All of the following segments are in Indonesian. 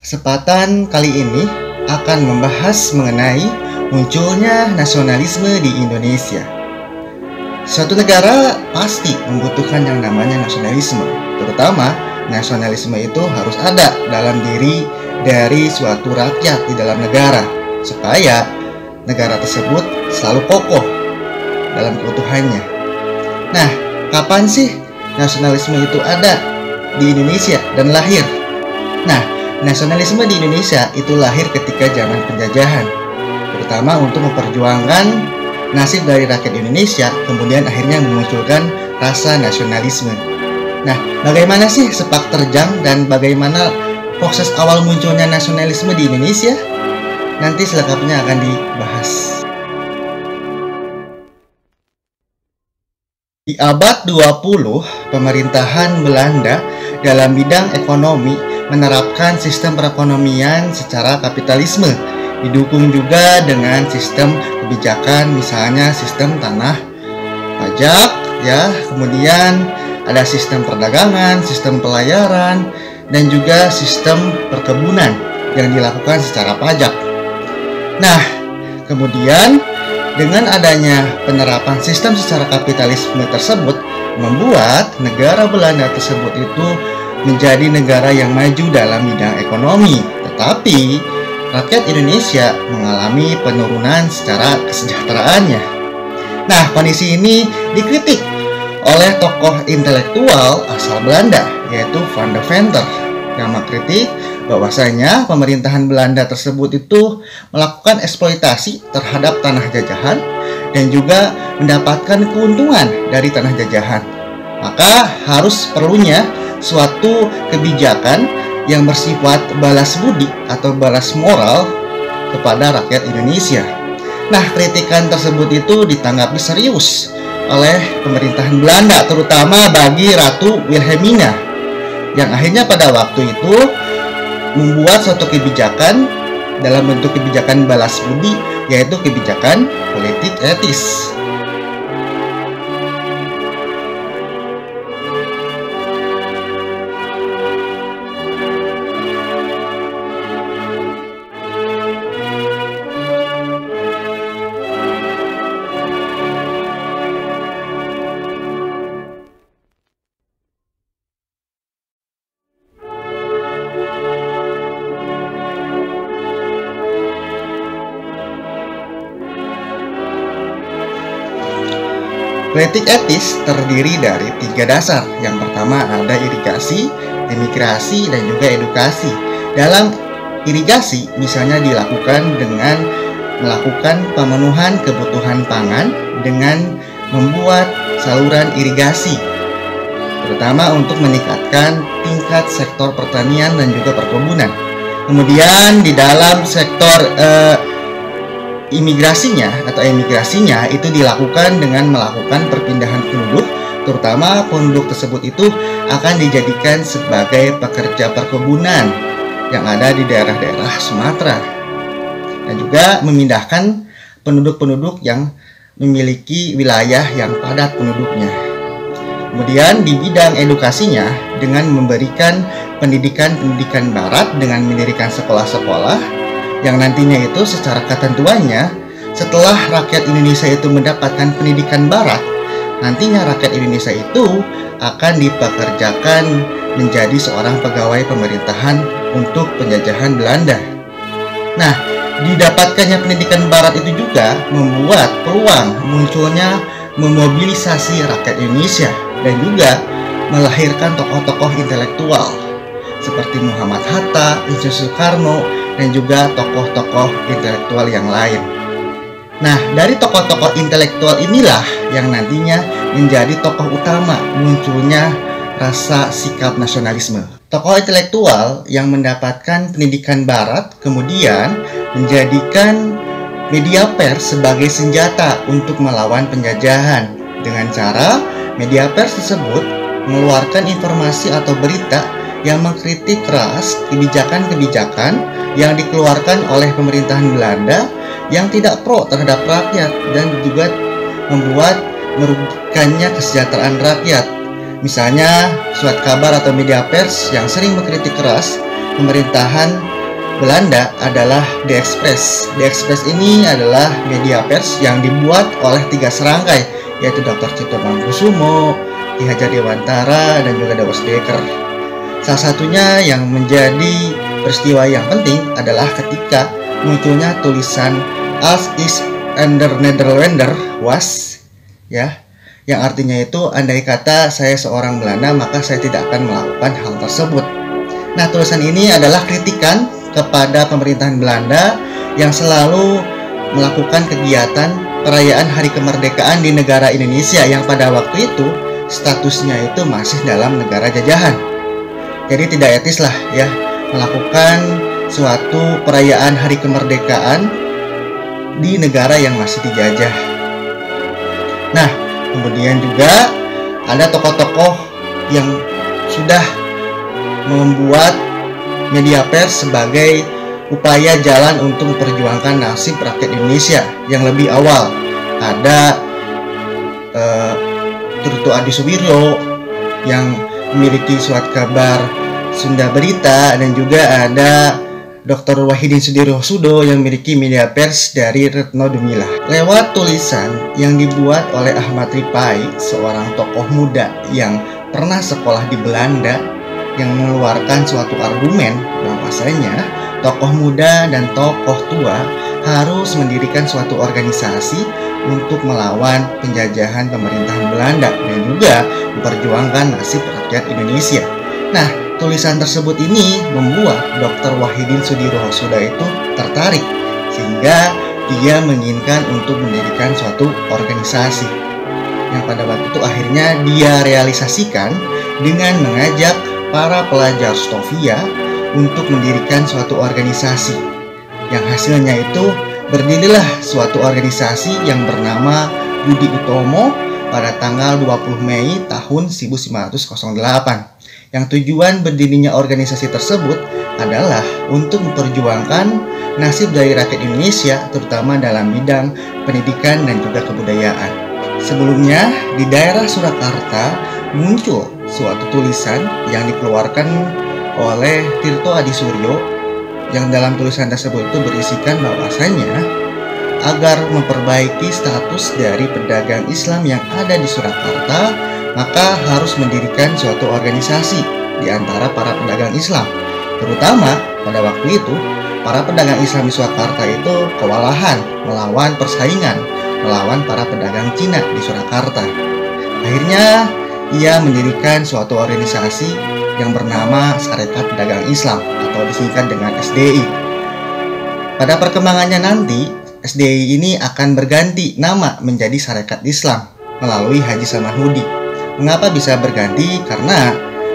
Kesempatan kali ini akan membahas mengenai munculnya nasionalisme di Indonesia. Suatu negara pasti membutuhkan yang namanya nasionalisme, terutama nasionalisme itu harus ada dalam diri dari suatu rakyat di dalam negara, supaya negara tersebut selalu kokoh dalam keutuhannya. Nah, kapan sih nasionalisme itu ada di Indonesia dan lahir? Nah, nasionalisme di Indonesia itu lahir ketika zaman penjajahan, terutama untuk memperjuangkan nasib dari rakyat Indonesia, kemudian akhirnya memunculkan rasa nasionalisme. Nah, bagaimana sih sepak terjang dan bagaimana proses awal munculnya nasionalisme di Indonesia? Nanti selengkapnya akan dibahas. Di abad 20, pemerintahan Belanda dalam bidang ekonomi menerapkan sistem perekonomian secara kapitalisme, didukung juga dengan sistem kebijakan, misalnya sistem tanah pajak, kemudian ada sistem perdagangan, sistem pelayaran, dan juga sistem perkebunan yang dilakukan secara pajak. Nah, kemudian dengan adanya penerapan sistem secara kapitalisme tersebut, membuat negara Belanda tersebut itu menjadi negara yang maju dalam bidang ekonomi. Tetapi rakyat Indonesia mengalami penurunan secara kesejahteraannya. Nah, kondisi ini dikritik oleh tokoh intelektual asal Belanda, yaitu Van de Venter, yang mengkritik bahwasanya pemerintahan Belanda tersebut itu melakukan eksploitasi terhadap tanah jajahan dan juga mendapatkan keuntungan dari tanah jajahan. Maka harus perlunya suatu kebijakan yang bersifat balas budi atau balas moral kepada rakyat Indonesia. Nah, kritikan tersebut itu ditanggapi serius oleh pemerintahan Belanda, terutama bagi Ratu Wilhelmina, yang akhirnya pada waktu itu membuat suatu kebijakan dalam bentuk kebijakan balas budi, yaitu kebijakan politik etis. Politik etis terdiri dari 3 dasar. Yang pertama ada irigasi, emigrasi, dan juga edukasi. Dalam irigasi misalnya dilakukan dengan melakukan pemenuhan kebutuhan pangan dengan membuat saluran irigasi, terutama untuk meningkatkan tingkat sektor pertanian dan juga perkebunan. Kemudian di dalam sektor emigrasinya itu dilakukan dengan melakukan perpindahan penduduk, terutama penduduk tersebut itu akan dijadikan sebagai pekerja perkebunan yang ada di daerah-daerah Sumatera, dan juga memindahkan penduduk-penduduk yang memiliki wilayah yang padat penduduknya. Kemudian di bidang edukasinya dengan memberikan pendidikan barat dengan mendirikan sekolah-sekolah yang nantinya itu secara ketentuannya setelah rakyat Indonesia itu mendapatkan pendidikan barat, nantinya rakyat Indonesia itu akan dipekerjakan menjadi seorang pegawai pemerintahan untuk penjajahan Belanda. Nah, didapatkannya pendidikan barat itu juga membuat peluang munculnya memobilisasi rakyat Indonesia dan juga melahirkan tokoh-tokoh intelektual seperti Muhammad Hatta, Insinyur Soekarno, dan juga tokoh-tokoh intelektual yang lain. Nah, dari tokoh-tokoh intelektual inilah yang nantinya menjadi tokoh utama munculnya rasa sikap nasionalisme. Tokoh intelektual yang mendapatkan pendidikan barat kemudian menjadikan media pers sebagai senjata untuk melawan penjajahan, dengan cara media pers tersebut mengeluarkan informasi atau berita yang mengkritik keras kebijakan-kebijakan yang dikeluarkan oleh pemerintahan Belanda yang tidak pro terhadap rakyat dan juga membuat merugikannya kesejahteraan rakyat. Misalnya surat kabar atau media pers yang sering mengkritik keras pemerintahan Belanda adalah De Express. De Express ini adalah media pers yang dibuat oleh 3 serangkai, yaitu Dr. Cipto Mangunkusumo, Ki Hajar Dewantara, dan juga Douwe Dekker. Salah satunya yang menjadi peristiwa yang penting adalah ketika munculnya tulisan Als is der Nederlander was, ya, yang artinya itu andai kata saya seorang Belanda maka saya tidak akan melakukan hal tersebut. Nah, tulisan ini adalah kritikan kepada pemerintahan Belanda yang selalu melakukan kegiatan perayaan Hari Kemerdekaan di negara Indonesia yang pada waktu itu statusnya itu masih dalam negara jajahan. Jadi tidak etis lah ya melakukan suatu perayaan Hari Kemerdekaan di negara yang masih dijajah. Nah, kemudian juga ada tokoh-tokoh yang sudah membuat media pers sebagai upaya jalan untuk memperjuangkan nasib rakyat Indonesia yang lebih awal. Ada Tutu Adi Suwiryo yang memiliki surat kabar Sunda Berita, dan juga ada Dr. Wahidin Sudirohusodo yang memiliki media pers dari Retno Dumilah. Lewat tulisan yang dibuat oleh Ahmad Ripai, seorang tokoh muda yang pernah sekolah di Belanda, yang mengeluarkan suatu argumen bahwasanya tokoh muda dan tokoh tua harus mendirikan suatu organisasi untuk melawan penjajahan pemerintahan Belanda dan juga memperjuangkan nasib rakyat Indonesia. Nah, tulisan tersebut ini membuat Dr. Wahidin Sudirohusodo itu tertarik sehingga dia menginginkan untuk mendirikan suatu organisasi yang pada waktu itu akhirnya dia realisasikan dengan mengajak para pelajar Stovia untuk mendirikan suatu organisasi yang hasilnya itu berdirilah suatu organisasi yang bernama Budi Utomo pada tanggal 20 Mei tahun 1908 yang tujuan berdirinya organisasi tersebut adalah untuk memperjuangkan nasib dari rakyat Indonesia terutama dalam bidang pendidikan dan juga kebudayaan. Sebelumnya di daerah Surakarta muncul suatu tulisan yang dikeluarkan oleh Tirto Adisuryo yang dalam tulisan tersebut itu berisikan bahwasanya agar memperbaiki status dari pedagang Islam yang ada di Surakarta maka harus mendirikan suatu organisasi di antara para pedagang Islam. Terutama pada waktu itu para pedagang Islam di Surakarta itu kewalahan melawan persaingan melawan para pedagang Cina di Surakarta. Akhirnya ia mendirikan suatu organisasi yang bernama Sarekat Pedagang Islam atau disingkat dengan SDI. Pada perkembangannya nanti, SDI ini akan berganti nama menjadi Sarekat Islam melalui Haji Samanhudi. Mengapa bisa berganti? Karena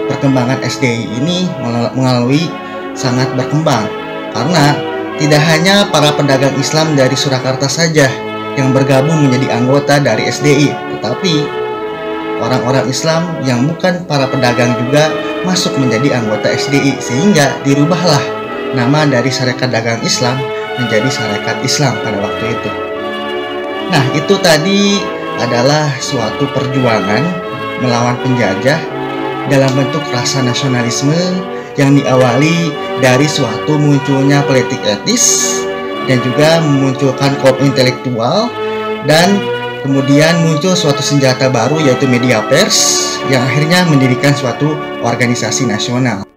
perkembangan SDI ini melalui sangat berkembang. Karena tidak hanya para pedagang Islam dari Surakarta saja yang bergabung menjadi anggota dari SDI, tetapi orang-orang Islam yang bukan para pedagang juga masuk menjadi anggota SDI sehingga dirubahlah nama dari Sarekat Dagang Islam menjadi Sarekat Islam pada waktu itu. Nah, itu tadi adalah suatu perjuangan melawan penjajah dalam bentuk rasa nasionalisme yang diawali dari suatu munculnya politik etis dan juga memunculkan kaum intelektual dan kemudian muncul suatu senjata baru yaitu media pers yang akhirnya mendirikan suatu organisasi nasional.